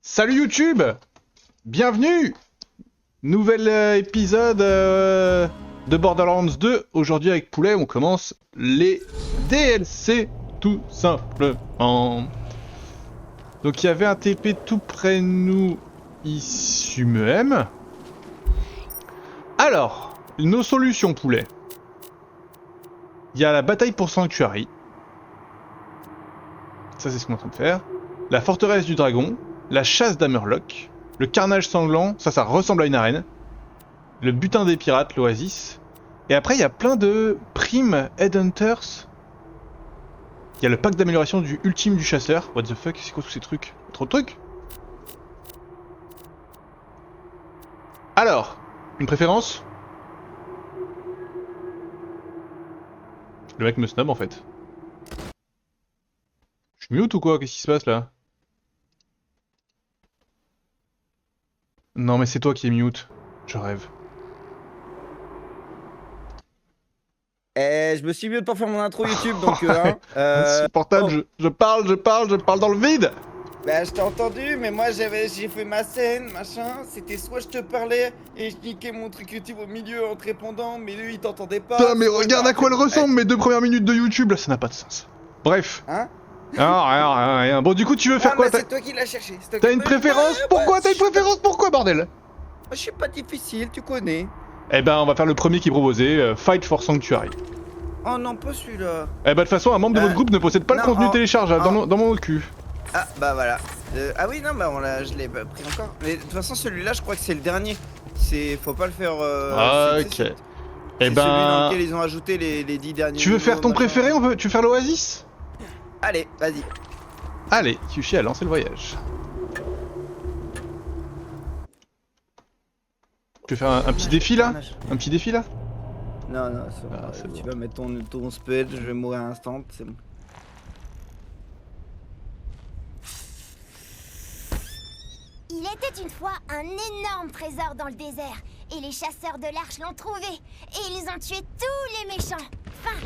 Salut YouTube! Bienvenue! Nouvel épisode de Borderlands 2. Aujourd'hui avec Poulet, on commence les DLC tout simplement. Donc il y avait un TP tout près de nous ici même. Alors, nos solutions Poulet. Il y a la bataille pour Sanctuary. Ça c'est ce qu'on est en train de faire. La forteresse du dragon. La chasse d'Hammerlock, le carnage sanglant, ça ressemble à une arène, le butin des pirates, l'oasis, et après il y a plein de primes Headhunters. Il y a le pack d'amélioration du ultime du chasseur. What the fuck, c'est quoi tous ces trucs? Trop de trucs. Alors, une préférence? Le mec me snob en fait. Je suis mute ou quoi? Qu'est-ce qui se passe là? Non mais c'est toi qui es mute. Je rêve. Je me suis mis pour faire mon intro YouTube donc Insupportable, je parle dans le vide. Bah je t'ai entendu mais moi j'ai fait ma scène machin, c'était soit je te parlais et je niquais mon truc YouTube au milieu en te répondant mais lui il t'entendait pas. Putain mais regarde à quoi elle ressemble mes 2 premières minutes de YouTube là, ça n'a pas de sens. Bref. Hein? Non, rien. Bon du coup tu veux faire quoi? C'est toi qui l'as cherché. T'as une préférence? Pourquoi? T'as une préférence? Pourquoi bordel? Je suis pas difficile, tu connais. Eh ben on va faire le premier qui est proposé, Fight for Sanctuary. Oh non pas celui-là. Eh ben de toute façon un membre de votre groupe ne possède pas le contenu téléchargeable dans mon cul. Ah bah voilà. Ah oui non bah je l'ai pas pris encore. Mais de toute façon celui-là je crois que c'est le dernier. Faut pas le faire. Ok. Eh ben. Celui dans lequel ils ont ajouté les 10 derniers. Tu veux faire ton préféré? Tu veux faire l'Oasis? Allez, vas-y. Allez, Kyushi a lancé le voyage. Tu veux faire un petit défi là? Un petit défi là? Non, c'est tu bon. vas mettre ton spell, je vais mourir à instant, c'est bon. Il était une fois un énorme trésor dans le désert, et les chasseurs de l'Arche l'ont trouvé, et ils ont tué tous les méchants. Fin.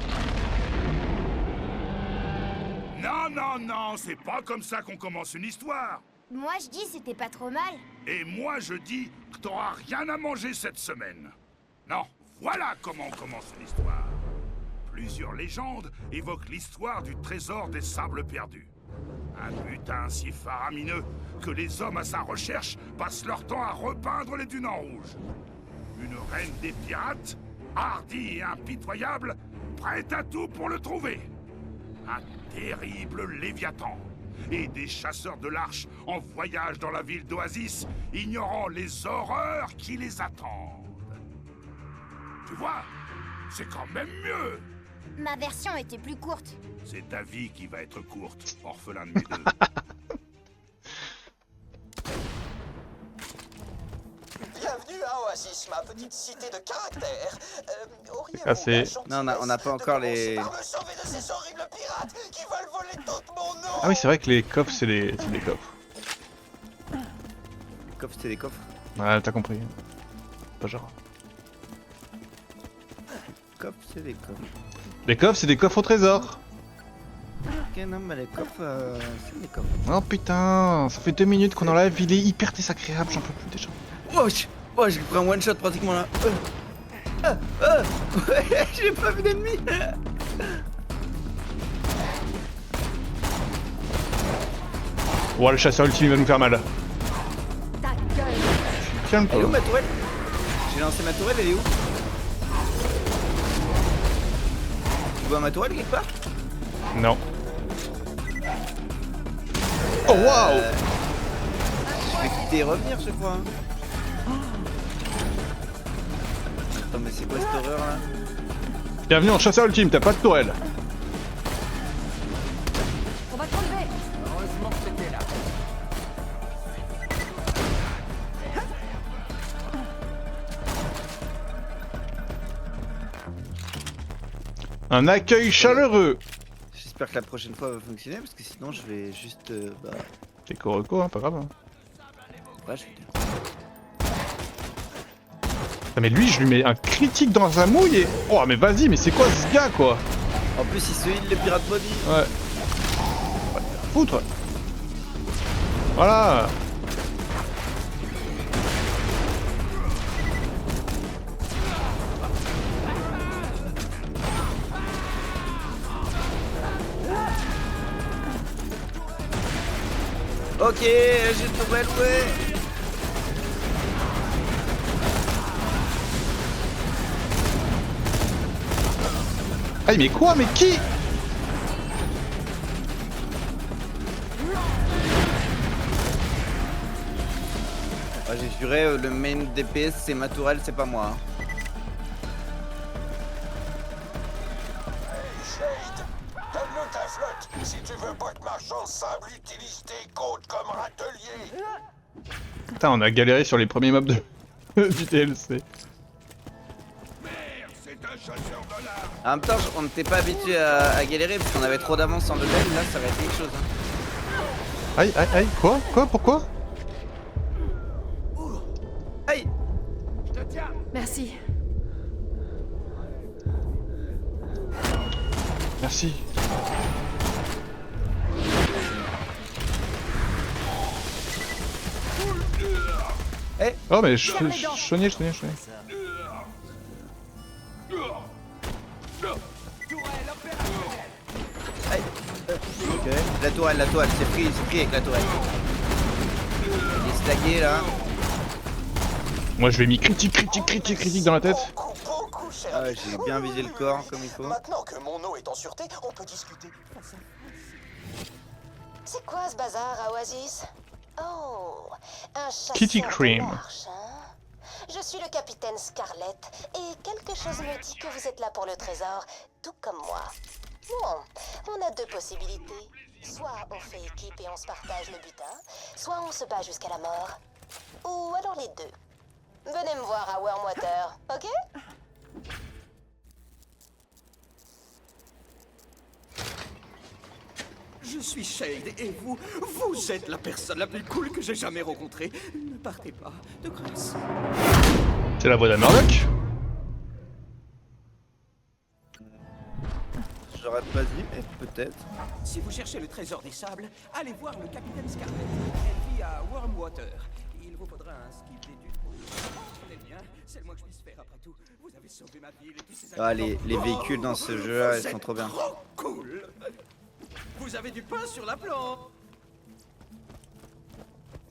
Non, c'est pas comme ça qu'on commence une histoire. Moi je dis c'était pas trop mal. Et moi je dis que t'auras rien à manger cette semaine. Non, voilà comment on commence une histoire. Plusieurs légendes évoquent l'histoire du trésor des sables perdus. Un butin si faramineux que les hommes à sa recherche passent leur temps à repeindre les dunes en rouge. Une reine des pirates, hardie et impitoyable, prête à tout pour le trouver. Un terrible Léviathan. Et des chasseurs de l'Arche en voyage dans la ville d'Oasis, ignorant les horreurs qui les attendent. Tu vois, c'est quand même mieux. Ma version était plus courte. C'est ta vie qui va être courte, orphelin de mes deux. Bienvenue à Oasis, ma petite cité de caractère. Cassé. Non, on n'a pas encore les... Par me sauver de ces horribles pirates qui veulent voler tout mon eau. Ah oui c'est vrai que les coffres c'est des coffres. Les coffres, c'est des coffres. Ouais t'as compris. Pas genre. Les coffres, c'est des coffres. Les coffres c'est des coffres au trésor. Ok, non, mais les coffres, c'est des coffres. Oh putain, ça fait 2 minutes qu'on enlève, il est hyper désagréable, j'en peux plus déjà. Oh, j'ai pris un one shot pratiquement là. Ouais, j'ai pas vu d'ennemi. Ouais le chasseur ultime il va nous faire mal. Ta gueule. Elle est où Calme-toi. ma tourelle? J'ai lancé ma tourelle, elle est où? Tu vois ma tourelle quelque part? Non. Oh waouh. Je vais quitter et revenir, je crois. Attends, mais c'est quoi cette horreur là? Bienvenue en chasseur ultime, t'as pas de tourelle. On va te relever. Un accueil chaleureux. J'espère que la prochaine fois va fonctionner parce que sinon je vais juste. C'est Koroko, hein, pas grave. Hein. Ouais, je vais Ah, mais lui je lui mets un critique dans un mouille et... Oh mais vas-y, mais c'est quoi ce gars quoi? En plus, il se heal le pirate body. Ouais. Foutre. Voilà. Ok, j'ai trouvé loué. Aïe, mais quoi? Mais qui? Ah, j'ai juré, le main DPS c'est ma tourelle, c'est pas moi. Shade, donne-nous ta flotte. Si tu veux pas que marchand sable, utilise tes côtes comme râtelier. Putain, on a galéré sur les premiers mobs du DLC. C'est un chasseur de larmes. En même temps, on n'était pas habitué à galérer parce qu'on avait trop d'avance en level, là ça aurait été quelque chose. Hein. Aïe, aïe, aïe, quoi? Quoi? Pourquoi? Aïe. Merci. Merci. Eh. Oh, mais je soignais. Aïe. Ok. La tourelle, c'est pris avec la tourelle. Il est stacké là. Moi, je vais mis critique dans la tête. Beaucoup, cher Ah, ami. j'ai bien visé le corps comme il faut. Maintenant que mon eau est en sûreté, on peut discuter. C'est quoi ce bazar à Oasis? Oh, un chasseur Kitty de Cream. marche, hein? Je suis le capitaine Scarlett et quelque chose me dit que vous êtes là pour le trésor, tout comme moi. Bon, on a deux possibilités. Soit on fait équipe et on se partage le butin, soit on se bat jusqu'à la mort. Ou alors les deux. Venez me voir à Wormwater, ok? Je suis Shade et vous êtes la personne la plus cool que j'ai jamais rencontrée. Ne partez pas, de grâce. C'est la voix d'Hammerlock. J'aurais pas dit, mais peut-être. Si vous cherchez le trésor des sables, allez voir le capitaine Scarlett. Elle vit à Wormwater. Il vous faudra un skip des dunes pour prenez le mien. C'est le moins que je puisse faire après tout. Vous avez sauvé ma ville et tous ces Ah, les habitants. véhicules dans ce jeu-là, ils Vous sont êtes trop bien. trop cool. Vous avez du pain sur la planche.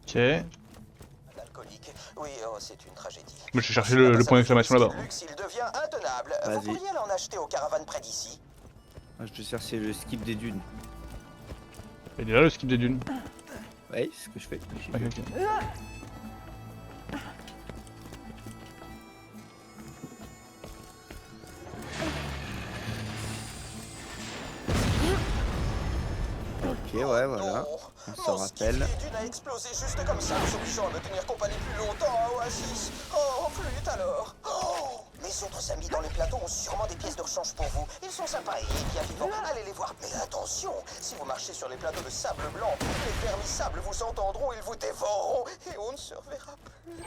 Ok. Moi, Alcoolique. Oui, oh, c'est une tragédie. je vais chercher le point d'exclamation là-bas. Luxe, il devient intenable. Vas-y. Vous pourriez en acheter aux caravanes près d'ici. Moi, je vais chercher le skip des dunes. Il est là le skip des dunes. Ouais, c'est ce que je fais. Ok, ok. Ok, ouais, voilà. Non. On s'en Mon ski rappelle. des dunes a explosé juste comme ça, s'obligeant à me tenir compagnie plus longtemps à Oasis. Oh, flûte alors. Oh, mes autres amis dans les plateaux ont sûrement des pièces de rechange pour vous. Ils sont sympas et bien vivants. Allez les voir. Mais attention, si vous marchez sur les plateaux de sable blanc, les vermissables vous entendront, ils vous dévoreront et on ne se reverra plus.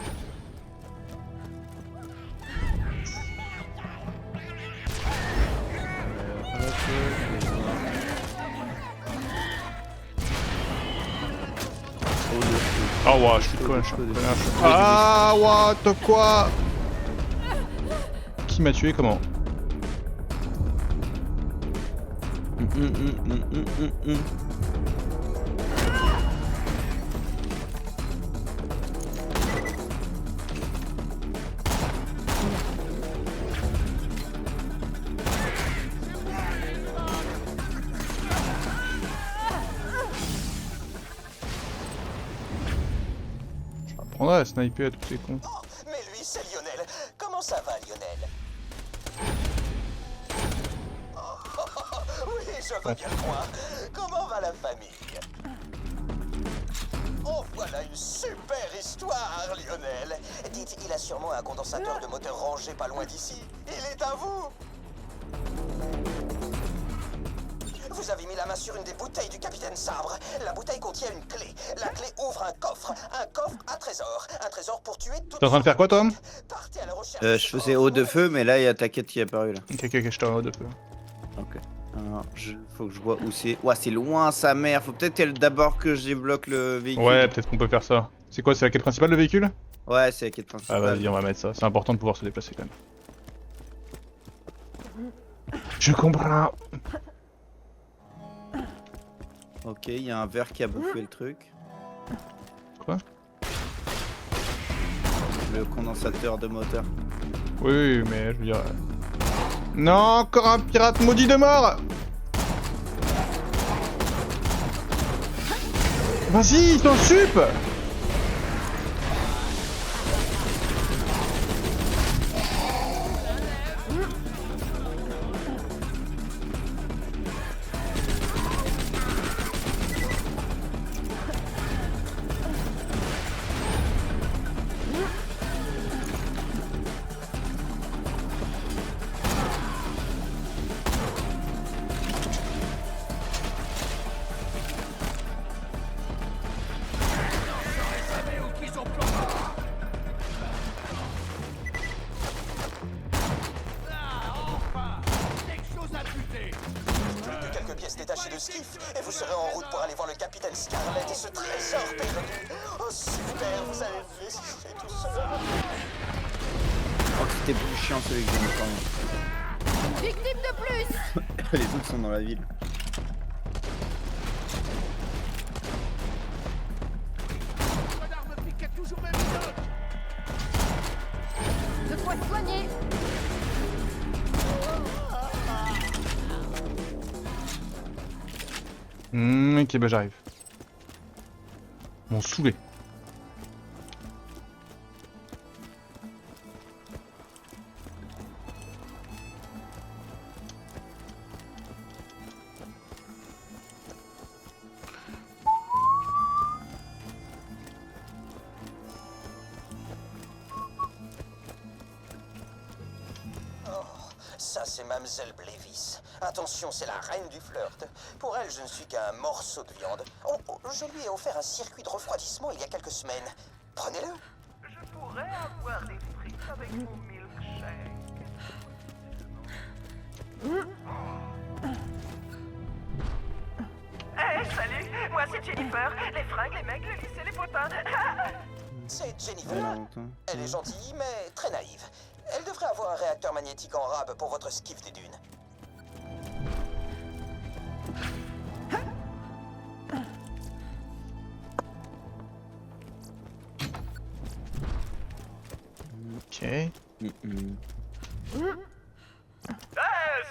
Oh, ouais, je suis con, je suis un connard. Ah, what quoi? Qui m'a tué? Comment? Je reprendrai à sniper à tous ces cons. Oh, mais lui, c'est Lionel. Comment ça va, Lionel? Oui, je veux bien le croire. Comment va la famille? Oh, voilà une super histoire, Lionel. Dites, il a sûrement un condensateur de moteur rangé pas loin d'ici. Il est à vous. Vous avez mis la main sur une des bouteilles du capitaine Sabre. La bouteille contient une clé. La clé ouvre un coffre à trésor. Un trésor pour tuer tout. T'es en train de faire quoi, Tom? Partez à la recherche. Je faisais eau de feu, mais là, il y a ta quête qui est apparue là. Ok, je t'en de peu. Ok. Alors, faut que je vois où c'est. Ouah, c'est loin, sa mère. Faut peut-être d'abord que je débloque le véhicule. Ouais, peut-être qu'on peut faire ça. C'est quoi, c'est la quête principale, le véhicule? Ouais, c'est la quête Ah, principale. vas-y, on va mettre ça. C'est important de pouvoir se déplacer quand même. Je comprends. Ok, il y a un verre qui a bouffé le truc. Quoi? Le condensateur de moteur. Oui, mais je veux dire... Non, encore un pirate maudit de mort! Vas-y, ils t'en sup! Plus que quelques pièces détachées de skiff, et vous serez en route pour aller voir le capitaine Scarlet et ce trésor perdu. Oh super, vous avez fait tout seul. Oh, c'était plus chiant celui que j'aime pas. Victime de plus. Les autres sont dans la ville. De quoi te soigner. Ok, bah j'arrive. M'ont saoulé. Ça, c'est Mademoiselle Blévis. Attention, c'est la reine du flirt. Pour elle, je ne suis qu'un morceau de viande. Oh, je lui ai offert un circuit de refroidissement il y a quelques semaines. Prenez-le. Je pourrais avoir des frites avec mon milkshake. Hey, salut, moi c'est Jennifer. Les fringues, les mecs, le lycée, les potins. C'est Il y a Jennifer. longtemps. Elle est gentille, mais très naïve. Elle devrait avoir un réacteur magnétique en rab pour votre skiff des dunes. Ok. Hey,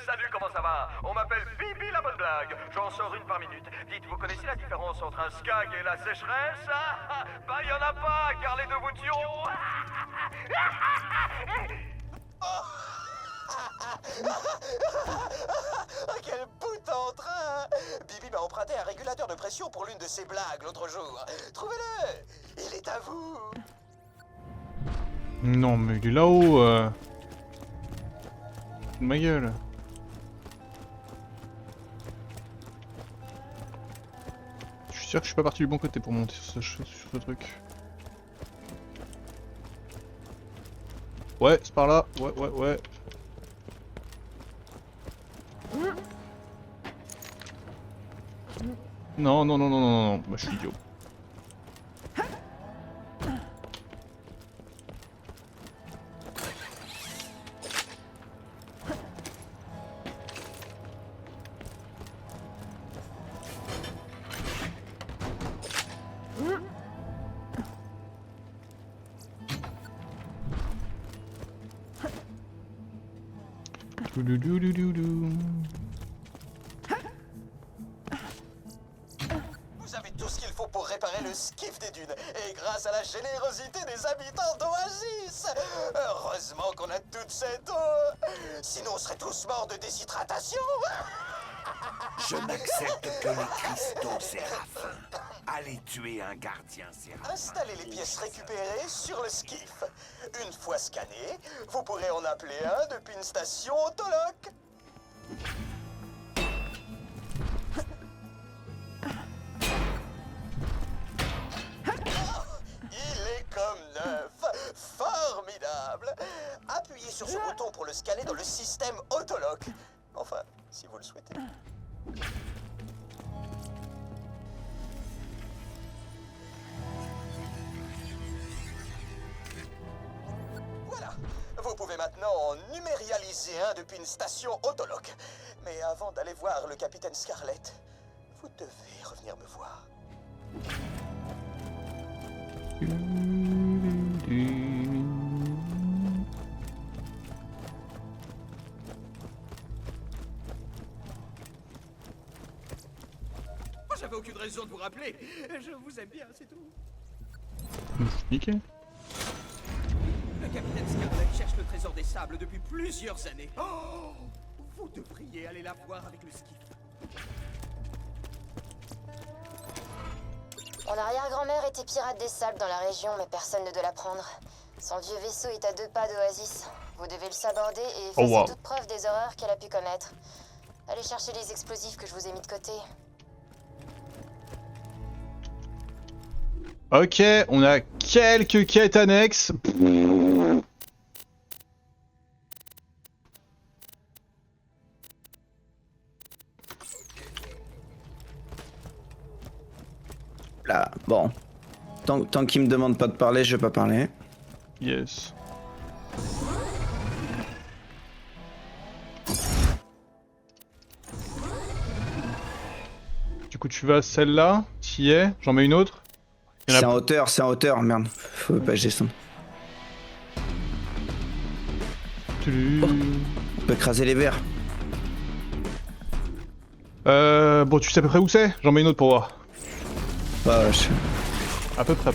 salut, comment ça va? On m'appelle Bibi la bonne blague. J'en sors une par minute. Dites, vous connaissez la différence entre un skag et la sécheresse? Bah, y en a pas, car les deux vous tueront. Quel bout en train! Bibi m'a emprunté un régulateur de pression pour l'une de ses blagues l'autre jour. Trouvez-le! Il est à vous! Non, mais il est là-haut. Ma gueule. Je suis sûr que je suis pas parti du bon côté pour monter sur ce truc. Ouais, c'est par là. Ouais. Non. Bah, je suis idiot. Vous avez tout ce qu'il faut pour réparer le skiff des dunes. Et grâce à la générosité des habitants d'Oasis. Heureusement qu'on a toute cette eau. Sinon, on serait tous morts de déshydratation. Je n'accepte que les cristaux séraphins. Allez tuer un gardien séraphin. Installez les pièces récupérées sur le skiff. Une fois scanné, vous pourrez en appeler un depuis une station autoloc. Il est comme neuf. Formidable. Appuyez sur ce bouton pour le scanner dans le système autoloc. Enfin, si vous le souhaitez. Voilà. Vous pouvez maintenant en numérialiser un depuis une station autoloc. Mais avant d'aller voir le capitaine Scarlet, vous devez revenir me voir. J'avais aucune raison de vous rappeler. Je vous aime bien, c'est tout. Nickel. Le capitaine Scarlet cherche le trésor des sables depuis plusieurs années. Oh, vous devriez aller la voir avec le skiff. Mon arrière-grand-mère était pirate des sables dans la région, mais personne ne doit la prendre. Son vieux vaisseau est à 2 pas d'Oasis. Vous devez le saborder et effacer toute preuve des horreurs qu'elle a pu commettre. Allez chercher les explosifs que je vous ai mis de côté. Ok, on a quelques quêtes annexes. Là, bon. Tant qu'il me demande pas de parler, je vais pas parler. Yes. Du coup, tu vas à celle-là, t'y es, j'en mets une autre. C'est en hauteur, merde. Faut pas que je descende. Oh, on peut écraser les verres. Bon, tu sais à peu près où c'est? J'en mets une autre pour voir. Ouais, À peu près.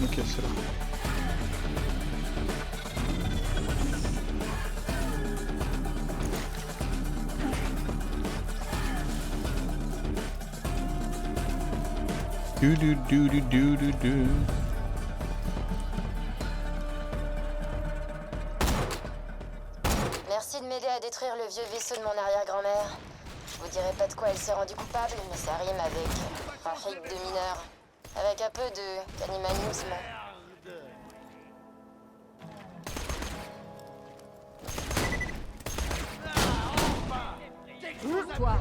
Ok, c'est là. Du. Merci de m'aider à détruire le vieux vaisseau de mon arrière-grand-mère. Je vous dirai pas de quoi elle s'est rendue coupable, mais ça rime avec trafic de mineurs. Avec un peu de cannibalisme. Toi.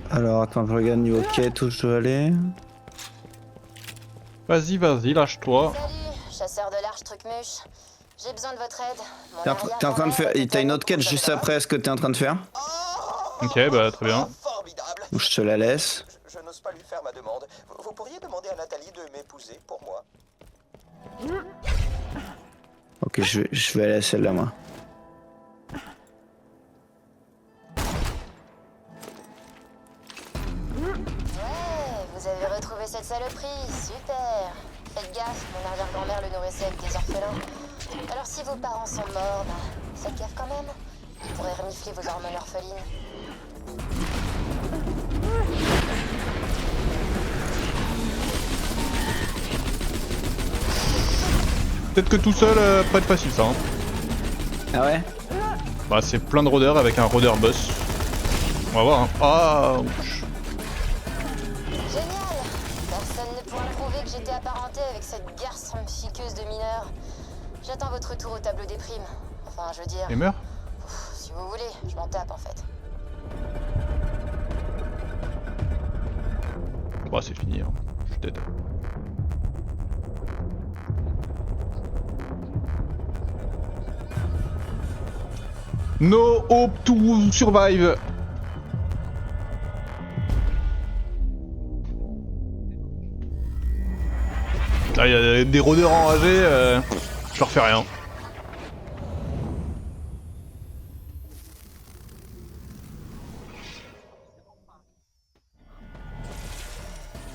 Alors attends, je regarde niveau quête où je dois aller. Vas-y, lâche-toi. Salut, chasseur de l'arche Trucmuche. J'ai besoin de votre aide. Mon T'es en train de faire. T'as une autre quête juste après ce que t'es en train de faire? Ok, bah très bien. Formidable. Ou je te la laisse. Je n'ose pas lui faire ma demande. Vous pourriez demander à Nathalie de m'épouser pour moi. Ok, je vais aller à celle-là, moi. Vous avez retrouvé cette saloperie, super. Faites gaffe, mon arrière-grand-mère le nourrissait avec des orphelins. Alors si vos parents sont morts, faites gaffe quand même. Ils pourraient renifler vos hormones orphelines. Peut-être que tout seul, pas être facile ça. Hein. Ah ouais? Bah c'est plein de rôdeurs avec un rôdeur boss. On va voir. Hein. Ah. Génial. Personne ne pourra prouver que j'étais apparenté avec cette garce fiqueuse de mineurs. J'attends votre retour au tableau des primes. Enfin, je veux dire... Et meurt. Si vous voulez, je m'en tape en fait. Bah c'est fini. Hein. Je suis dead. No hope to survive. Là, il y a des rôdeurs enragés, je leur fais rien.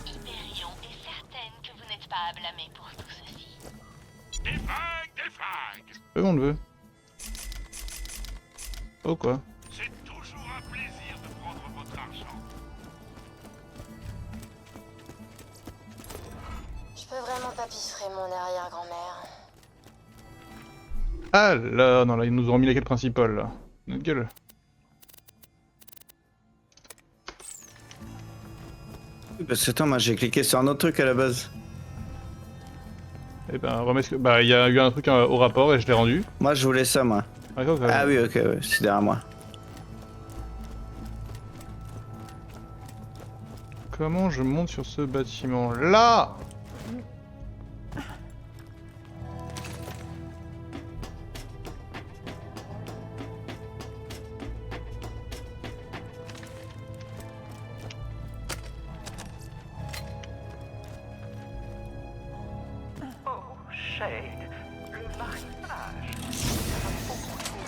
Hyperion est certaine que vous n'êtes pas à blâmer pour tout ceci. Des fringues. On le veut. Oh quoi? C'est toujours un plaisir de prendre votre argent. Je peux vraiment pas piffrer mon arrière-grand-mère. Alors, non, là, ils nous ont remis la quête principale, là. Notre gueule. Parce que attends, moi j'ai cliqué sur un autre truc à la base. Eh ben, remets ce que... Bah, il y a eu un truc au rapport et je l'ai rendu. Moi je voulais ça, moi. D'accord, Ah oui, ok, ouais, c'est derrière moi. Comment je monte sur ce bâtiment là? Oh, Shade, le mariage. Ça va beaucoup trop.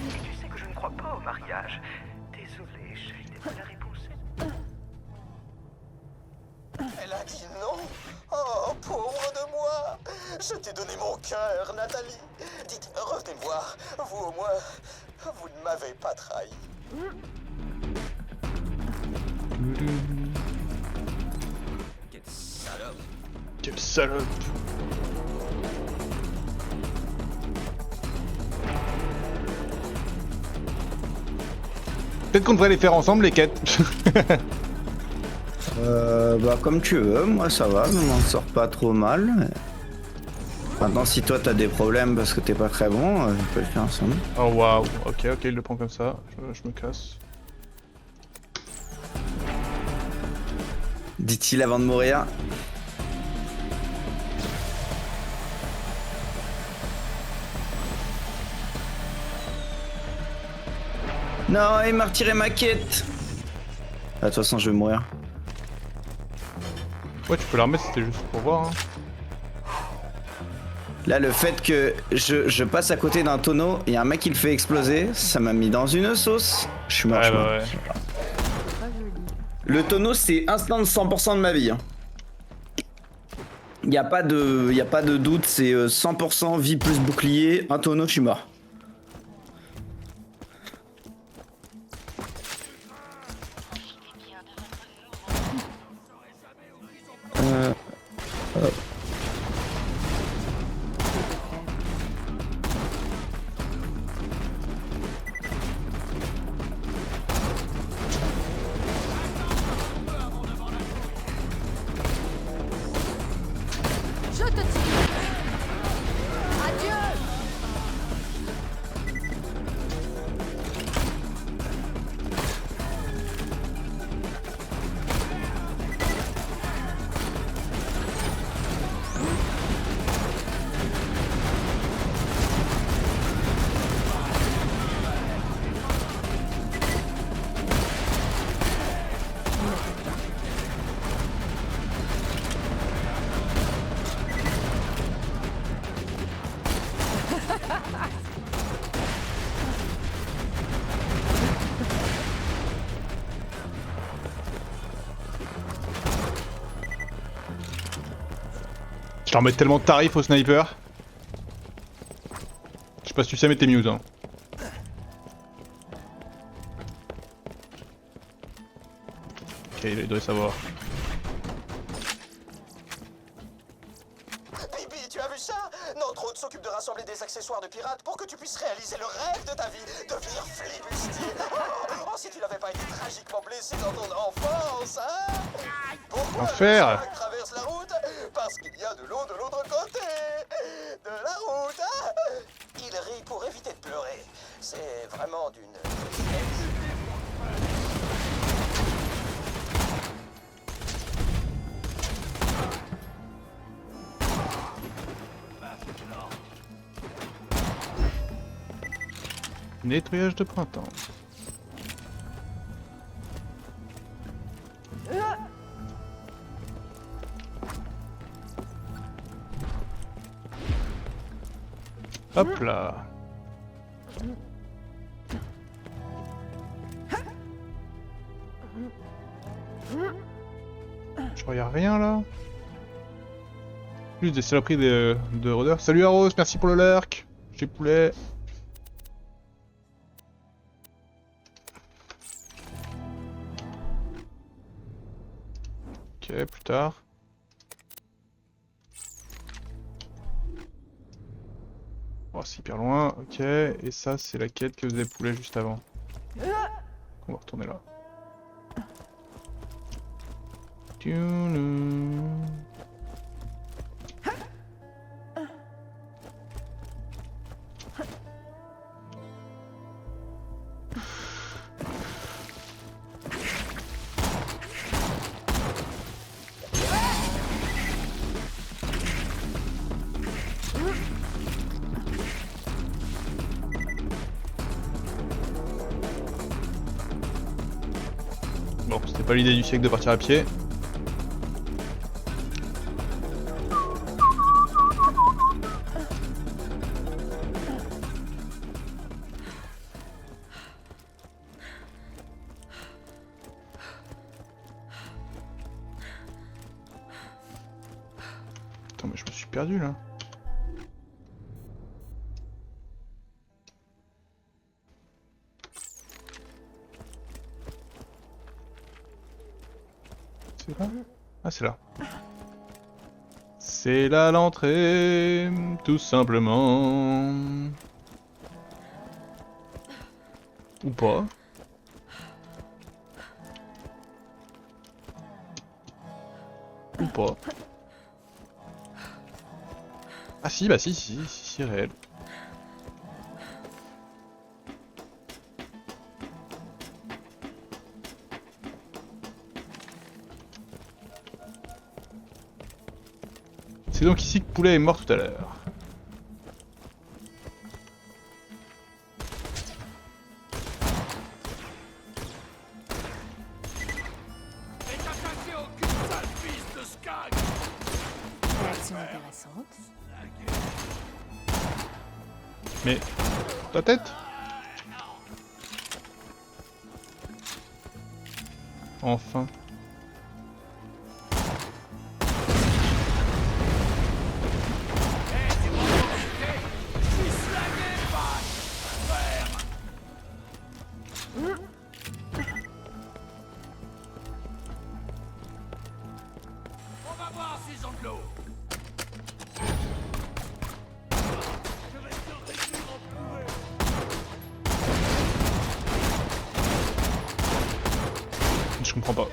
Et tu sais que je ne crois pas au mariage. Désolé, Shade, mais la réponse est... Elle a dit non. Oh, pauvre de moi. Je t'ai donné mon cœur, Nathalie. Dites, revenez me voir. Vous, au moins, vous ne m'avez pas trahi. Quelle salope. Quelle salope. Peut-être qu'on devrait les faire ensemble, les quêtes. Bah comme tu veux, moi ça va, je m'en sors pas trop mal. Maintenant si toi t'as des problèmes parce que t'es pas très bon, on peut le faire ensemble. Oh waouh, ok, il le prend comme ça, je me casse. Dit-il avant de mourir. Non, il m'a retiré ma quête. Ah, de toute façon je vais mourir. Ouais, tu peux la remettre, c'était juste pour voir. Hein. Là, le fait que je passe à côté d'un tonneau et un mec qui le fait exploser, ça m'a mis dans une sauce. Je suis mort. Ouais, je suis mort. ouais. Le tonneau, c'est instant de 100% de ma vie. Y a pas de doute, c'est 100% vie plus bouclier. Un tonneau, je suis mort. Je te tire. Adieu. Je leur mets tellement de tarifs au sniper. Je sais pas si tu sais, mais t'es mute. Hein. Ok, il doit savoir. Bibi, tu as vu ça? Notre hôte s'occupe de rassembler des accessoires de pirates pour que tu puisses réaliser le rêve de ta vie, devenir flibustier. Oh, si tu n'avais pas été tragiquement blessé dans ton enfance, hein? Pourquoi Enfer. le sac traverse la route? Parce qu'il y a de l'eau de l'autre côté de la route, hein? Il rit pour éviter de pleurer. C'est vraiment d'une tristesse. Nettoyage de printemps. Hop là. Je regarde rien là. Juste des saloperies de rôdeurs. Salut Aros, merci pour le lurk. J'ai poulet. Ok, plus tard. Oh, c'est hyper loin, ok. Et ça, c'est la quête que faisait Poulet juste avant. On va retourner là. Bon, c'était pas l'idée du siècle de partir à pied. Attends, mais je me suis perdu là. C'est là? Ah, c'est là. C'est là l'entrée, tout simplement. Ou pas. Ou pas. Ah si, bah si, réel. C'est donc ici que Poulet est mort tout à l'heure. Réaction intéressante. Mais... ta tête? Enfin. On va voir ces anglos. Je comprends pas.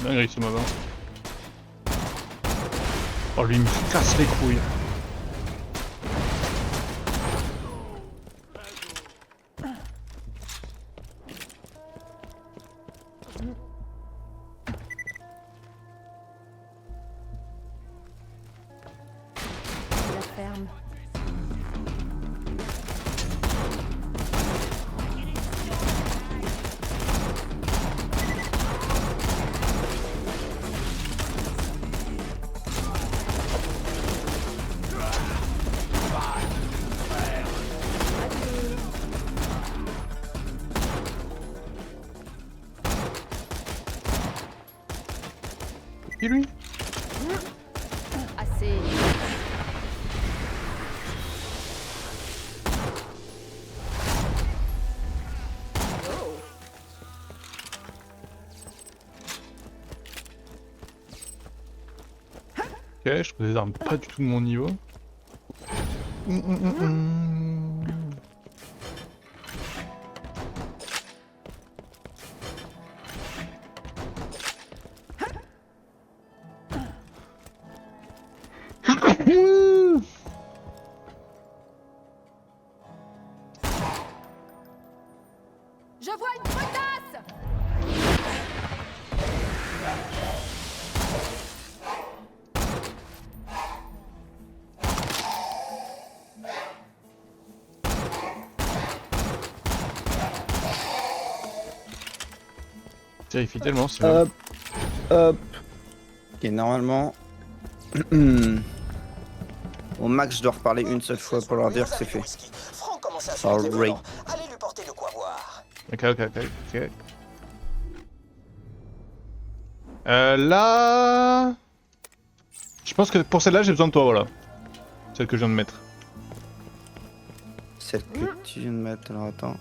Dinguerie ce moment. Oh lui il me casse les couilles. La ferme. Et lui? Assez. Ok, je trouve des armes pas du tout de mon niveau. Je vois une potasse. Terrifie tellement ce Hop. Hop. Ok, normalement... Au max, je dois reparler une seule fois pour leur dire que c'est fait. Franck commence à se mettre les Alright. volants. Allez lui porter de quoi boire. Ok. Là... Je pense que pour celle-là j'ai besoin de toi, voilà. Celle que je viens de mettre. celle que tu viens de mettre. Alors attends.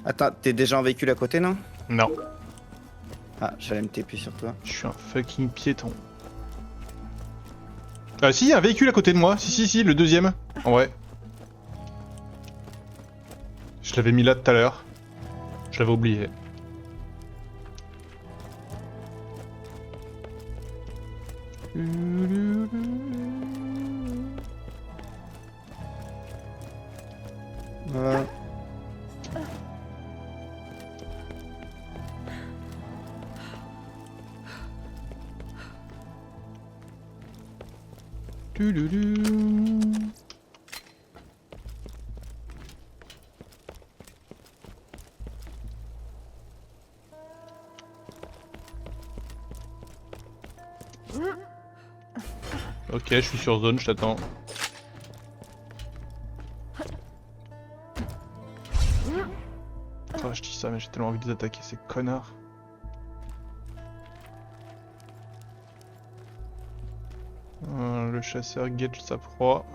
Attends, t'es déjà en véhicule à côté, non? Non, Ah, j'allais me TP sur toi. je suis un fucking piéton. Ah si, il y a un véhicule à côté de moi. Si, le deuxième. Ouais. Je l'avais mis là tout à l'heure. Je l'avais oublié. Voilà. Ok, je suis sur zone, je t'attends. Oh, je dis ça, mais j'ai tellement envie d'attaquer ces connards. Le chasseur guette sa proie.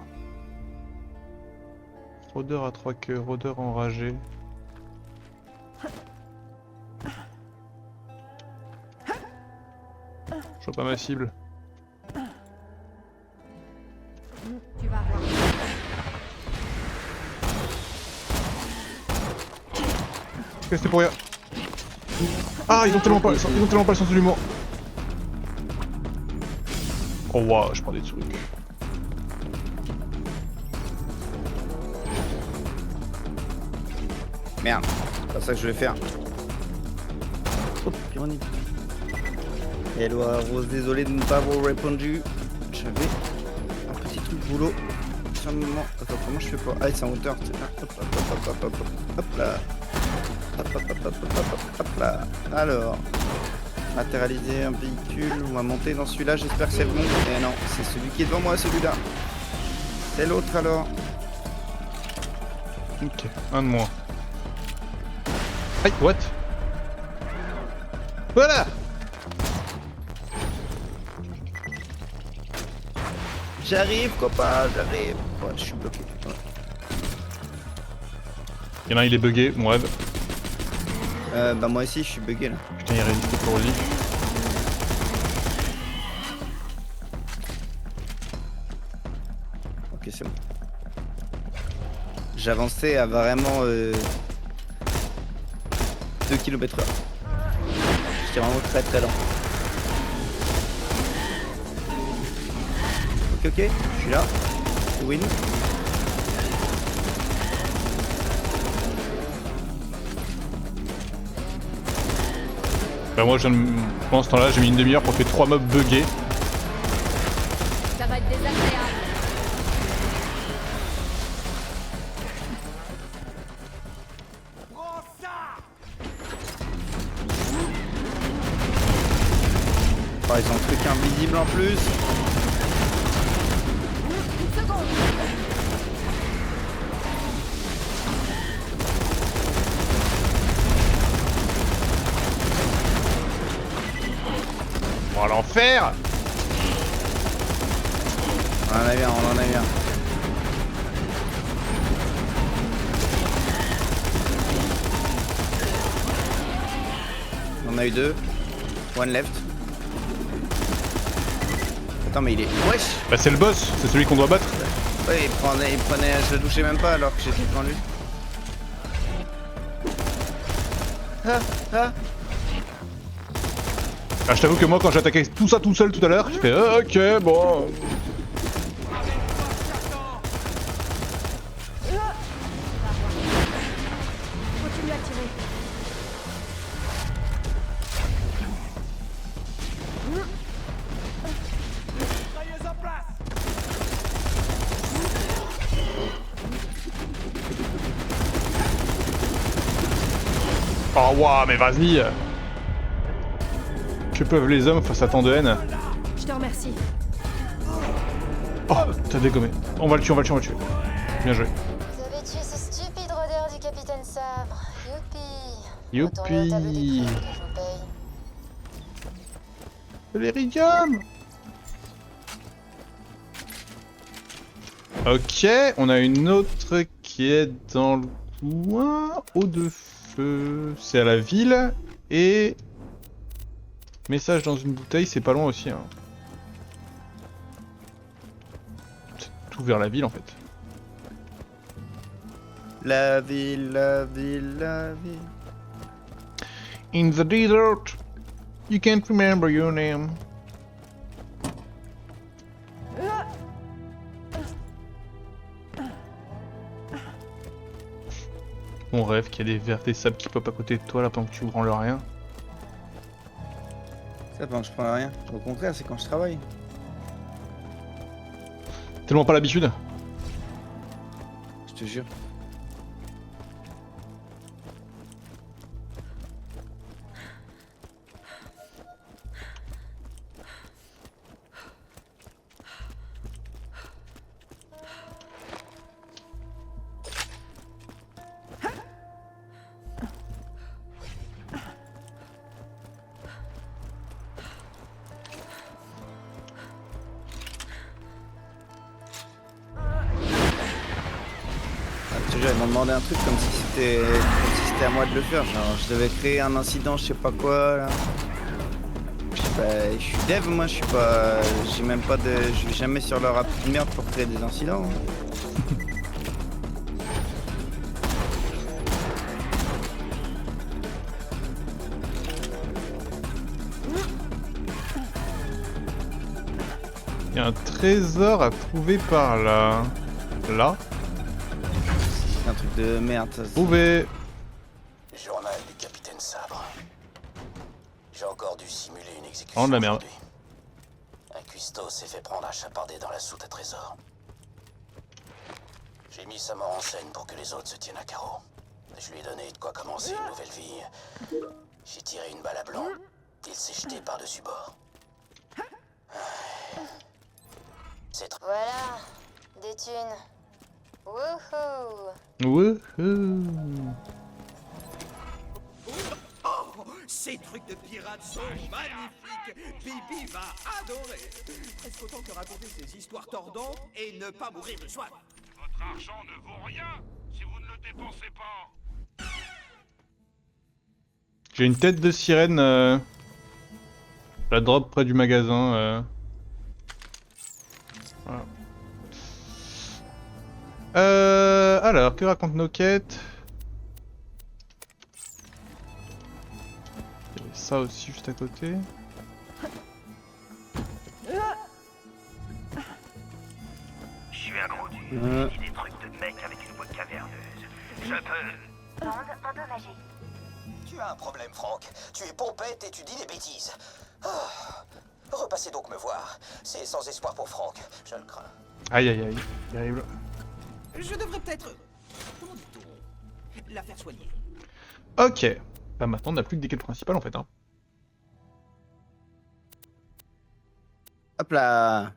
Rôdeur à 3 queues, rôdeur enragé. Je vois pas ma cible. Tu vas voir. Ok, c'était pour rien. Ah, ils ont tellement pas le sens de l'humour. Oh waouh, je prends des trucs. Merde, c'est pas ça que je voulais faire. Oh, Pyrénées. Hello Rose, désolé de ne pas avoir répondu. J'avais un petit truc boulot. Sur le moment. Attends, comment je fais pour. Ah, c'est en hauteur. Hop là. Hop là. Alors. Matérialiser un véhicule. On va monter dans celui-là. J'espère que c'est le bon. Eh non, c'est celui qui est devant moi, celui-là. C'est l'autre alors. Ok, un de moins. Aïe, what? Voilà! J'arrive, copain, j'arrive. Ouais, je suis bloqué. Ouais. Y'en a un, il est bugué, mon rêve. Bah moi aussi, je suis bugué là. Putain, il résiste pour lui. Ok, c'est bon. J'avançais à vraiment 2 km/h. J'étais vraiment très très lent. Ok, je suis là. Win. Bah moi, pendant ce temps-là, j'ai mis une demi-heure pour faire 3 mobs buggés. Ça va être désagréable. Oh, ils ont un truc invisible en plus. Une seconde. Bon, à l'enfer! On en a bien, on en a bien. On en a eu 2. One left. Attends, mais il est. Wesh! Bah c'est le boss, c'est celui qu'on doit battre. Ouais, il prenait. Je le touchais même pas alors que j'étais devant lui. Ah! Ah, je t'avoue que moi, quand j'attaquais tout ça tout seul tout à l'heure, j'ai fait ok, bon. Continue à tirer. Oh waouh, mais vas-y! Que peuvent les hommes face à tant de haine? Je te remercie. Oh, t'as dégommé. On va le tuer. Bien joué. Vous avez tué ce stupide rôdeur du capitaine Sabre. Youpi. Youpi. Retournez au tableau d'écran que je vous paye. L'Iridium! Ok, on a une autre qui est dans le coin. Eau de feu. C'est à la ville. Et... Message dans une bouteille, c'est pas loin aussi. Hein. C'est tout vers la ville en fait. La ville, la ville, la ville. In the desert, you can't remember your name. On rêve qu'il y a des vers des sables qui pop à côté de toi là pendant que tu branles rien. Ça pendant que je prends rien. Au contraire, c'est quand je travaille. Tellement pas l'habitude. Je te jure. Ils m'ont demandé un truc comme si c'était à moi de le faire. Genre, je devais créer un incident, je sais pas quoi là. Je suis dev, moi, je suis pas. J'ai même pas de. Je vais jamais sur leur appli de merde pour créer des incidents. Il y a un trésor à trouver par là. Là. C'est un truc de merde ça. Trouvé. Journal du capitaine Sabre. J'ai encore dû simuler une exécution. Oh de la merde. aujourd'hui. Un cuistot s'est fait prendre à chaparder dans la soute à trésor. J'ai mis sa mort en scène pour que les autres se tiennent à carreau. Je lui ai donné de quoi commencer une nouvelle vie. J'ai tiré une balle à blanc. Il s'est jeté par-dessus bord. C'est très... Voilà, des thunes. Wouhou! Wouhou. Oh, ces trucs de pirates sont magnifiques. Bibi va adorer. Presque autant que raconter ces histoires tordantes et ne pas mourir de soif. Votre argent ne vaut rien si vous ne le dépensez pas. J'ai une tête de sirène. La drop près du magasin. Voilà. Alors, que racontent nos quêtes? Il y avait ça aussi juste à côté. Je suis un gros dur, je dis des trucs de mec avec une voix caverneuse. Je peux... Bande endommagée. Tu as un problème, Franck. Tu es pompette et tu dis des bêtises. Ah. Repassez donc me voir. C'est sans espoir pour Franck. Je le crains. Aïe aïe aïe, terrible. Je devrais peut-être... Comment dit-on? La faire soigner. Ok. Bah maintenant on n'a plus que des quêtes principales en fait. Hein. Hop là.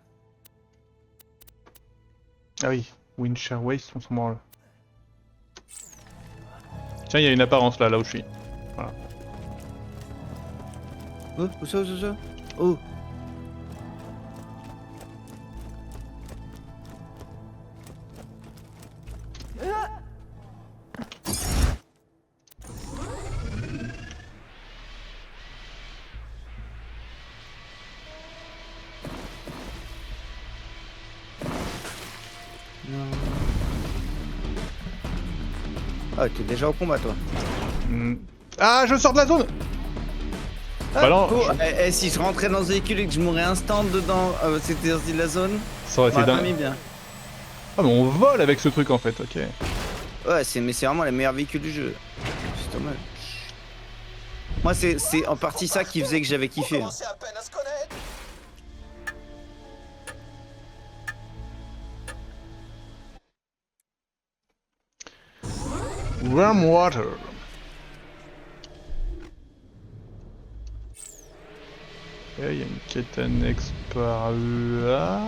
Ah oui, Windshare Waste, on s'en branle. Tiens, il y a une apparence là où je suis. Voilà. Oh, où ça, ça? Oh. Ah, t'es déjà au combat, toi. Ah, je sors de la zone. Ah, bah non. oh, si je rentrais dans ce véhicule et que je mourrais instant dedans, c'était dans la zone. Ça aurait été dingue. Mis bien. Ah, mais on vole avec ce truc en fait, ok. Ouais, mais c'est vraiment les meilleurs véhicules du jeu. C'est dommage. Moi, c'est en partie ça qui faisait que j'avais kiffé. On à peine à se connaître. Warm water. Ok, il y a une quête annexe par là.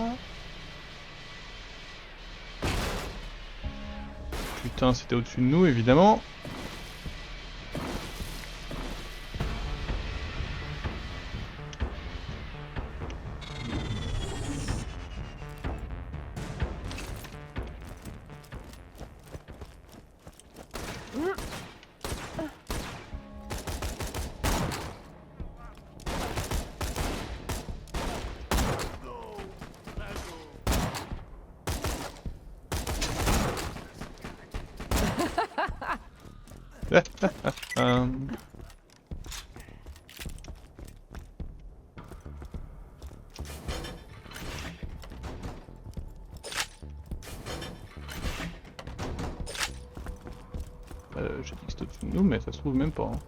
Putain, c'était au-dessus de nous, évidemment. J'ai dit que c'était au-dessus de nous, mais ça se trouve même pas. Hein.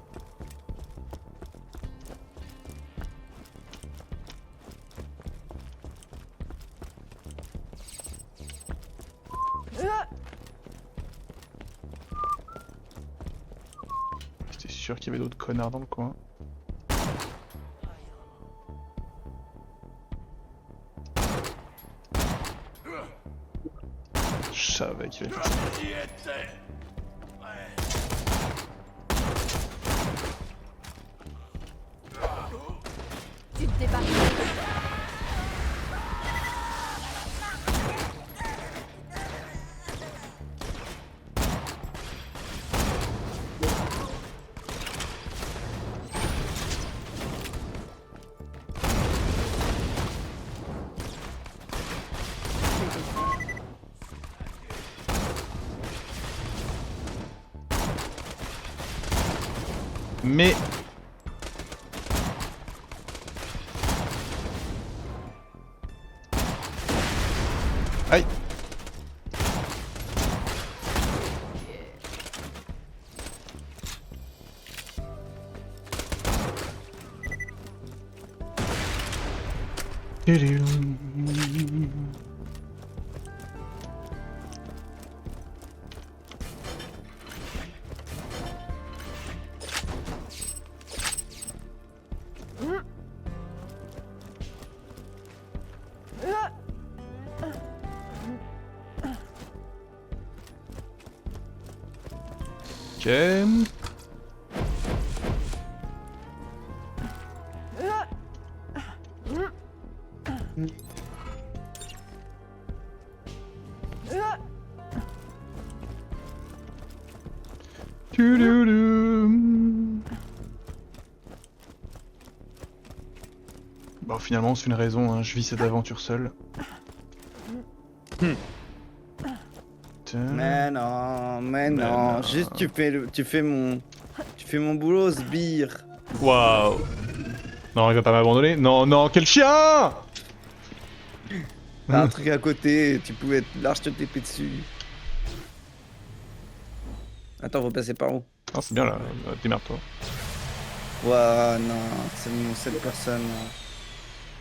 J'étais sûr qu'il y avait d'autres connards dans le coin. Je savais qu'il allait faire ça. Tu te débarques. Mais... Aïe. Ok. Bon, finalement, c'est une raison, hein. Je vis cette aventure seule. Mais non, juste tu fais mon boulot, sbire. Waouh. Non, il va pas m'abandonner. Non, non, quel chien! T'as un truc à côté, tu pouvais être large te taper dessus. Attends, faut passer par où? Ah, c'est bien là, démerde-toi. Ouah, non, c'est mon cette personne.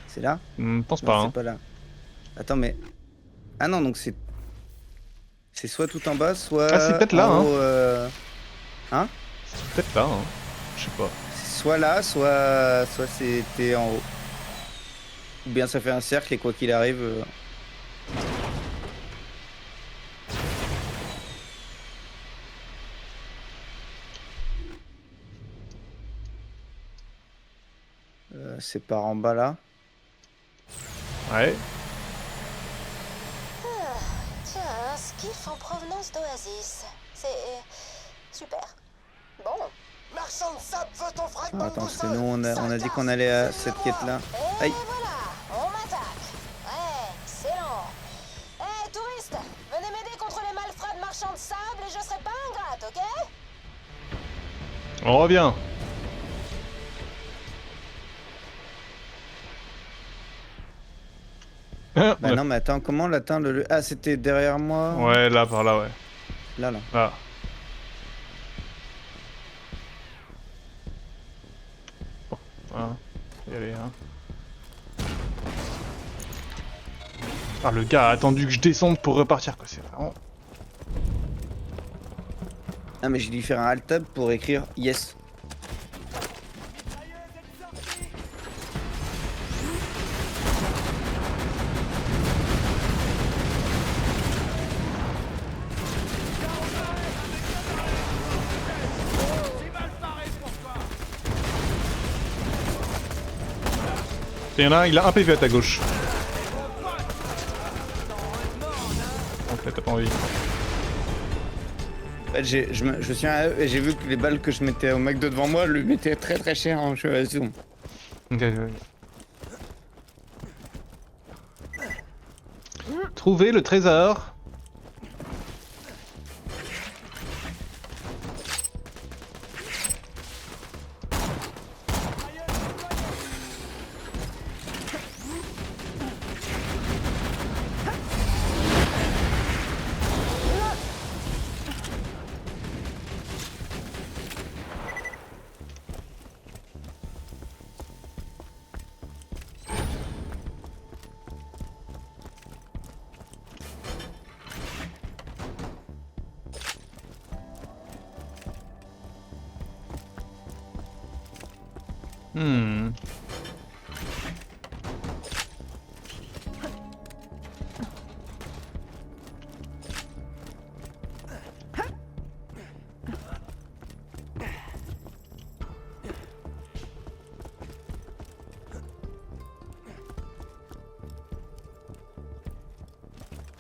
C'est là? Pense Non, pas, c'est hein. pas là. Attends, mais. Ah non, donc c'est. C'est soit tout en bas, soit. Ah, c'est peut-être là, en hein. haut, Hein? C'est peut-être là, hein. Je sais pas. C'est soit là, soit c'était en haut. Ou bien ça fait un cercle et quoi qu'il arrive. C'est par en bas là. Ouais. Tiens, un skiff en provenance d'Oasis. C'est super. Bon. Marchand de sable veut ton fragment Ah, attends, de c'est boussole. nous, on a dit qu'on allait à cette quête là. Et Aïe. voilà, on m'attaque. Ouais, excellent. Hé, touristes, venez m'aider contre les malfrats de marchands de sable et je serai pas ingrate, ok? On revient. Bah non, mais attends, comment on l'atteint le. Ah, c'était derrière moi. Ouais, là, par là, ouais. Là. Là. Bon, hein. Y aller, hein. Ah, le gars a attendu que je descende pour repartir, quoi. C'est vraiment... Ah, mais j'ai dû faire un alt tab pour écrire yes. Il y en a un, il a un PV à ta gauche. Donc là, t'as pas envie. Bah, je suis un et j'ai vu que les balles que je mettais au McDo devant moi le mettaient très très cher en zoom. Ok. Trouver le trésor. Hmm.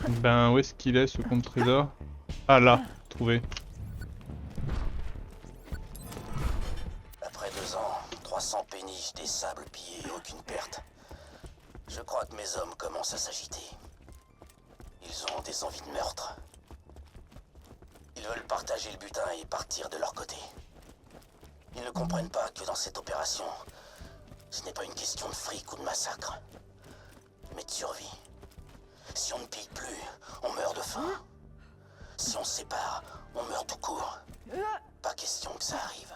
Ben où est-ce qu'il est ce compte trésor? Ah là, trouvé. Après 2 ans, 300 péniches, des sables pillés et aucune perte. Je crois que mes hommes commencent à s'agiter. Ils ont des envies de meurtre. Ils veulent partager le butin et partir de leur côté. Ils ne comprennent pas que dans cette opération, ce n'est pas une question de fric ou de massacre, mais de survie. Si on ne pille plus, on meurt de faim. Si on se sépare, on meurt tout court. Pas question que ça arrive.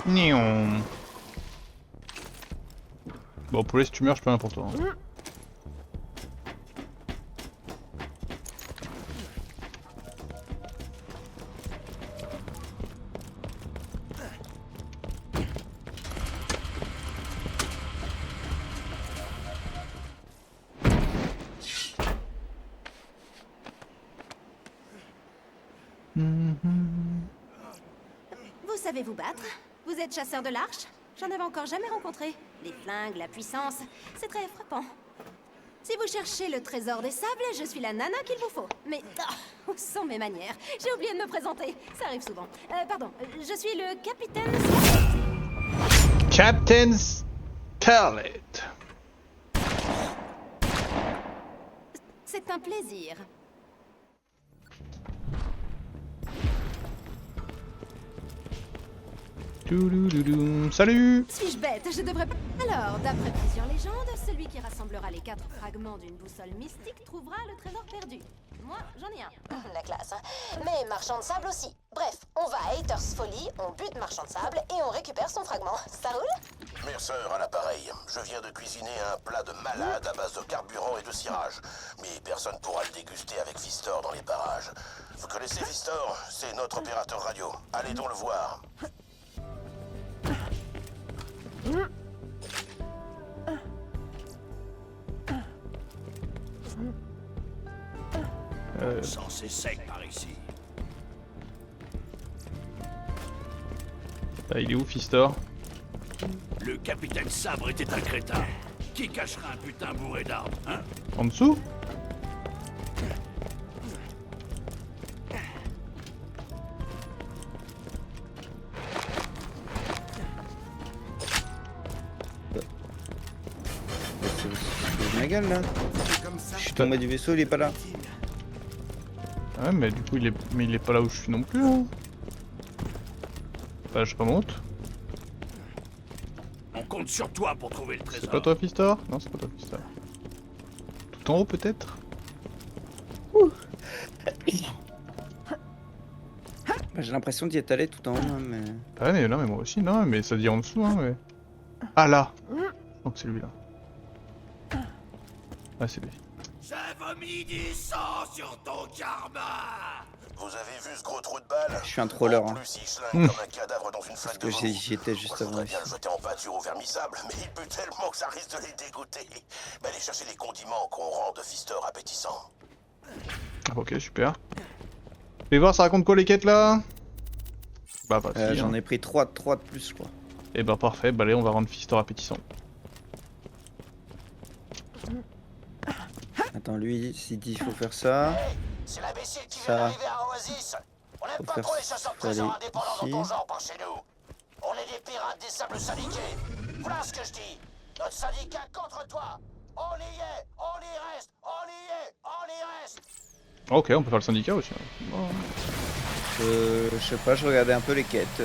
Nion. Bon, pour les tumeurs, je peux rien pour toi. Hein. Vous savez vous battre? Vous êtes chasseur de l'arche? J'en avais encore jamais rencontré. Les flingues, la puissance, c'est très frappant. Si vous cherchez le trésor des sables, je suis la nana qu'il vous faut. Mais où sont mes manières? J'ai oublié de me présenter. Ça arrive souvent. Pardon, je suis le capitaine... Captain Scarlet. C'est un plaisir. Salut. Suis-je bête? Je devrais pas... Alors, d'après plusieurs légendes, celui qui rassemblera les 4 fragments d'une boussole mystique trouvera le trésor perdu. Moi, j'en ai un. La classe, hein. Mais marchand de sable aussi. Bref, on va à Haters Folly, on bute marchand de sable et on récupère son fragment. Ça roule? Mercer à l'appareil. Je viens de cuisiner un plat de malade à base de carburant et de cirage. Mais personne pourra le déguster avec Vistor dans les parages. Vous connaissez Vistor? C'est notre opérateur radio. Allez donc le voir. Censé sec par ici. Ah, il est où, Fistor? Le capitaine Sabre était un crétin. Qui cachera un putain bourré d'armes, hein? En dessous? C'est ma gueule là. Je suis tombé du vaisseau, il est pas là. Ouais, mais du coup, il est pas là où je suis non plus. Hein. Bah, je remonte. On compte sur toi pour trouver le C'est trésor. pas toi, Pistor? Non, c'est pas toi, Pistor. Tout en haut, peut-être? Bah, j'ai l'impression d'y être allé tout en haut, hein, mais... Ah mais non, mais moi aussi, non, mais ça dit en dessous, hein, mais... Ah là! Donc c'est lui, là. Ah, c'est lui. J'ai vomi du sang sur ton karma. Vous avez vu ce gros trou de balle? Je suis un troller, En hein. plus, il schlingue comme un cadavre dans une flaque de Parce que vomi. j'y étais juste Moi, je avant voudrais ici. bien le jeter en pâture au vermissable, mais il pue tellement que ça risque de les dégoûter. Mais allez chercher les condiments qu'on rend de Fister appétissants. Ok, super. Fais voir, ça raconte quoi les quêtes là? Bah, bah, si, J'en hein. ai pris 3 de plus, je crois. Et bah, parfait, bah, allez, on va rendre Fistor appétissant. Attends, lui, s'il dit qu'il faut faire ça... C'est l'imbécile qui Ça. vient d'arriver à Oasis. On n'aime Faut pas faire trop les chasseurs de ça, trésors aller indépendants dans ici. ton genre par chez nous. On est des pirates des sables syndiqués. Voilà ce que je dis. Notre syndicat contre toi. On y est, on y reste, on y est, on y reste. Ok, on peut faire le syndicat aussi. Hein. Bon. Je sais pas, je regardais un peu les quêtes.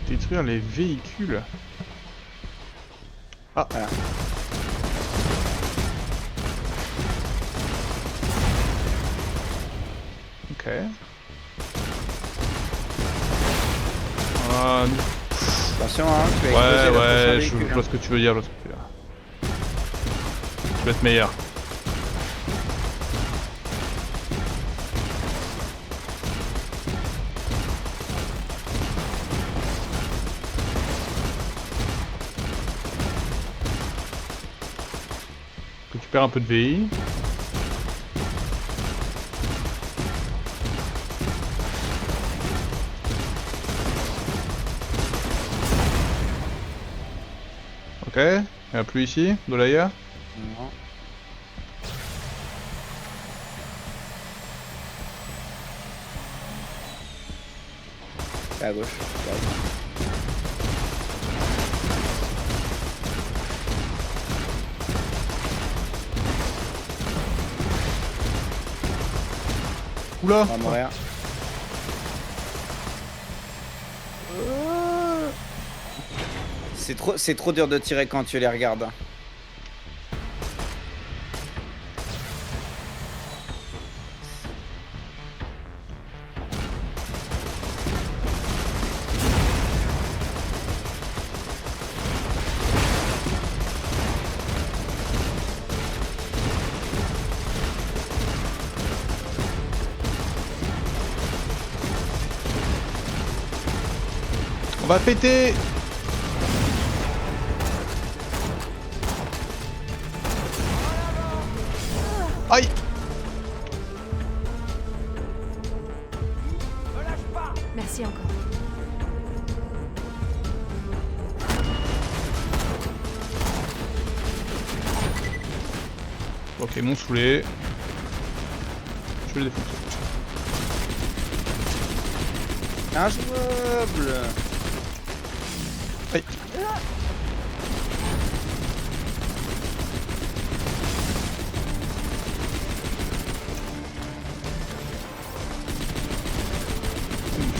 Détruire les véhicules. Ah. Voilà. Ok. Ah, Attention, hein, tu vas ouais, exploser le prochain ouais, je véhicule, vois ce que tu veux dire, je vois ce que tu veux dire. Je vais être meilleur. Récupère un peu de VI. Ok, il n'y a plus ici, Dolaya. Non. C'est à gauche. Oula! On va mourir. C'est trop dur de tirer quand tu les regardes. On va péter! Aïe! Merci encore. Ok, ils m'ont saoulé. Je vais les défoncer. Injouable. Aïe!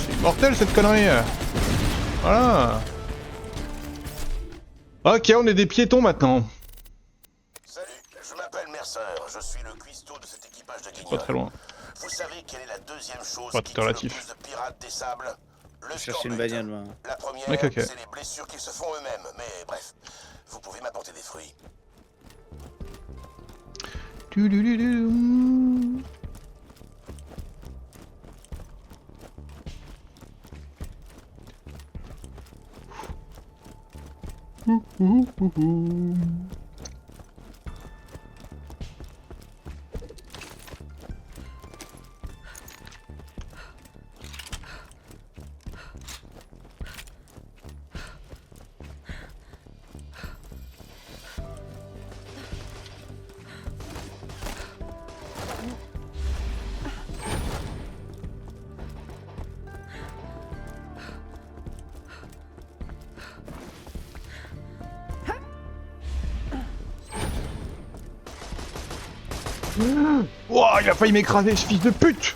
C'est mortel cette connerie! Voilà! Ok, on est des piétons maintenant. Salut, je m'appelle Mercer. Je suis le cuistot de cet équipage de Pas guignols. très loin. Vous savez quelle est la deuxième chose Pas qui tout tue le relatif. plus de pirates des sables? Le Chercher une scorbut. bagnole, moi. La première, Ok, ok. c'est les blessures qu'ils se font eux-mêmes. Mais bref, vous pouvez m'apporter des fruits. Ouah, il a failli m'écraser ce fils de pute.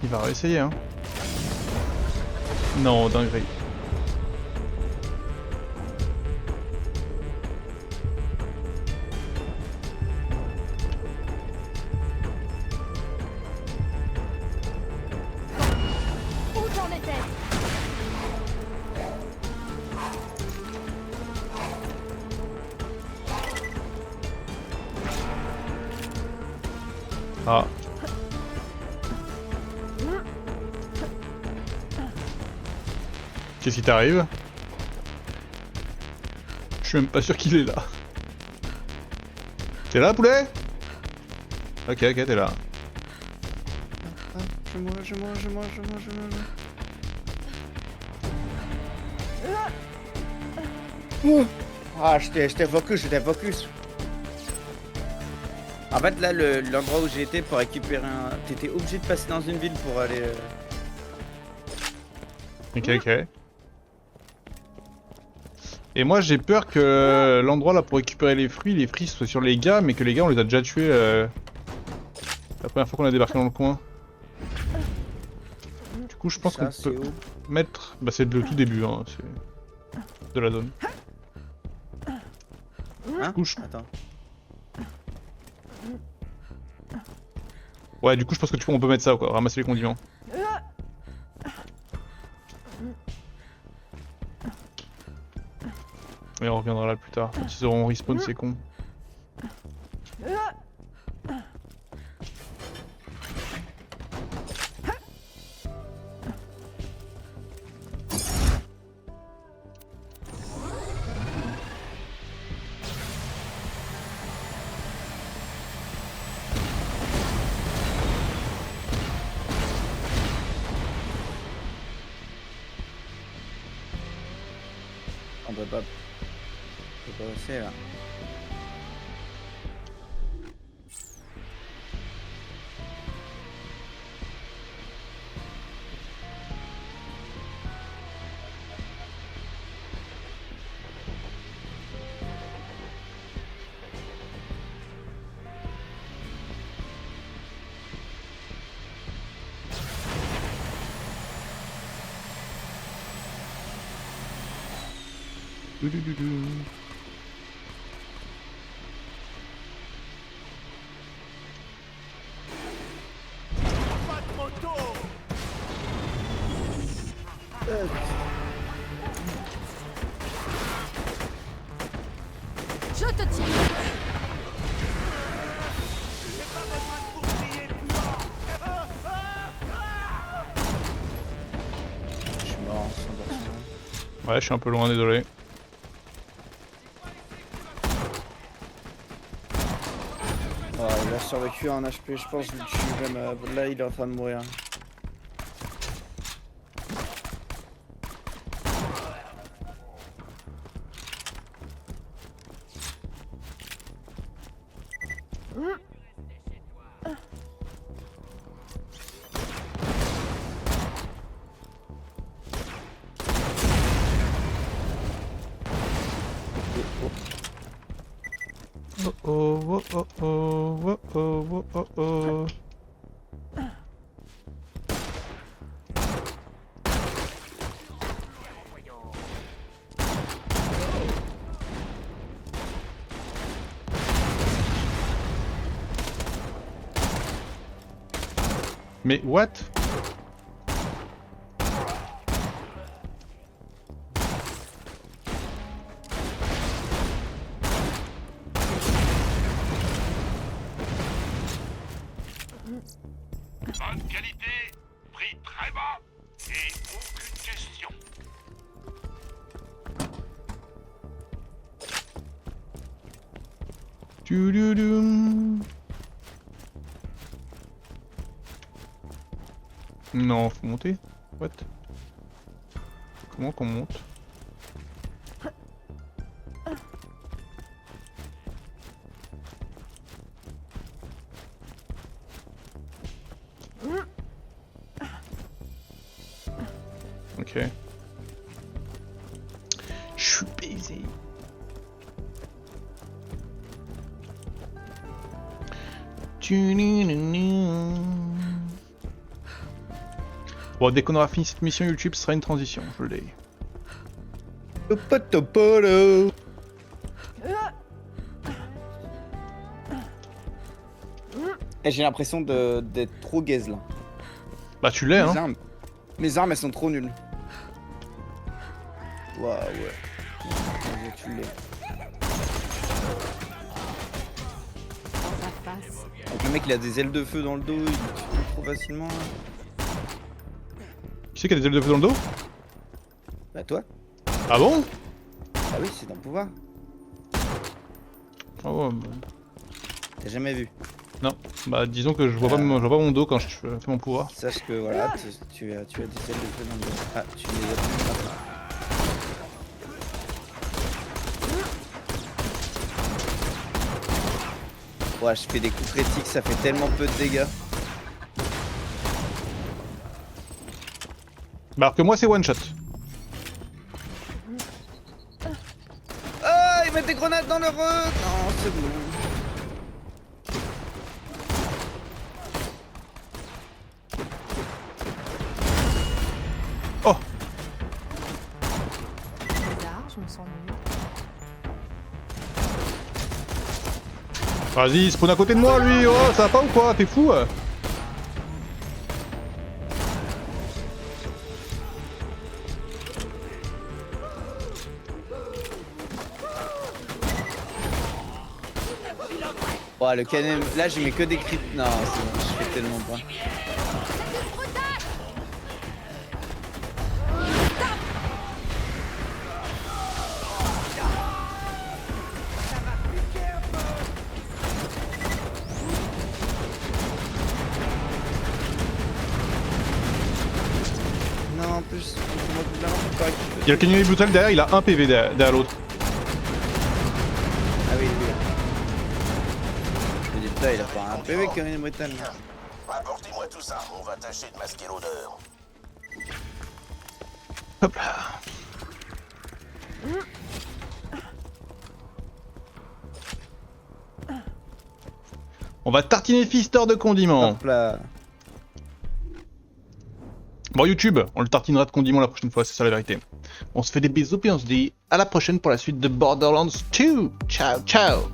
Il va réessayer, hein. Non, dinguerie. Où j'en étais? Ah. Qu'est-ce qui t'arrive? Je suis même pas sûr qu'il est là. T'es là, poulet? Ok, ok, t'es là. Ah, je mange. Ouh. Ah, j'étais focus. En fait, là, l'endroit où j'étais pour récupérer un... T'étais obligé de passer dans une ville pour aller... Ok, ok. Et moi j'ai peur que l'endroit là pour récupérer les fruits soient sur les gars, mais que les gars on les a déjà tués la première fois qu'on a débarqué dans le coin. Du coup je pense qu'on peut mettre... Bah c'est le tout début, hein, c'est de la zone. Hein? Du coup, Attends. Ouais, du coup je pense que on peut mettre ça quoi, ramasser les condiments. Et on reviendra là plus tard, quand ils auront respawn ces cons. On peut pas passer là. Je te tiens. Je suis mort en 100%. Ouais, je suis un peu loin, désolé. Oh, il a survécu en HP, je pense que je le tue même. Là, il est en train de mourir. Oh oh oh oh oh oh oh oh oh. Mais what? Bonne qualité, prix très bas et aucune question. Tududum. Non, faut monter. What? Comment qu'on monte? Ok. Je suis baisé. Bon, dès qu'on aura fini cette mission YouTube, ce sera une transition, je l'ai. Topotopolo. Et j'ai l'impression d'être trop gaze là. Bah tu l'es, hein. Mes armes elles sont trop nulles. Waouh, ouais. Tu l'es. Donc le mec il a des ailes de feu dans le dos, il tue trop facilement. Qui c'est qui a des ailes de feu dans le dos? Bah toi. Ah bon? Ah oui, c'est ton pouvoir. Ah ouais, bah... T'as jamais vu? Non, bah disons que je vois pas mon dos quand je fais mon pouvoir. Sache que voilà, tu as des ailes de feu dans le dos. Ah, tu les as. Ouais, je fais des coups critiques, ça fait tellement peu de dégâts. Bah alors que moi c'est one shot. Ah, ils mettent des grenades dans leur... Non, c'est bon. Oh. Bizarre, je me sens nulle. Vas-y, il spawn à côté de moi lui. Oh, ça va pas ou quoi? T'es fou? Ouais, le canon... Là, je mets que des cryptes. Non, c'est bon, je fais tellement pas. Non, en plus, Il y a le canonnier brutal derrière, il a un PV derrière l'autre. Ah oui, lui. Je me dis, putain, il a pas un PV qui est brutal. Apportez-moi tout ça, on va tâcher de masquer l'odeur. Hop là. On va tartiner Fister de condiments. Hop là. Bon YouTube, on le tartinera de condiments la prochaine fois, c'est ça la vérité. On se fait des bisous puis on se dit à la prochaine pour la suite de Borderlands 2. Ciao ciao.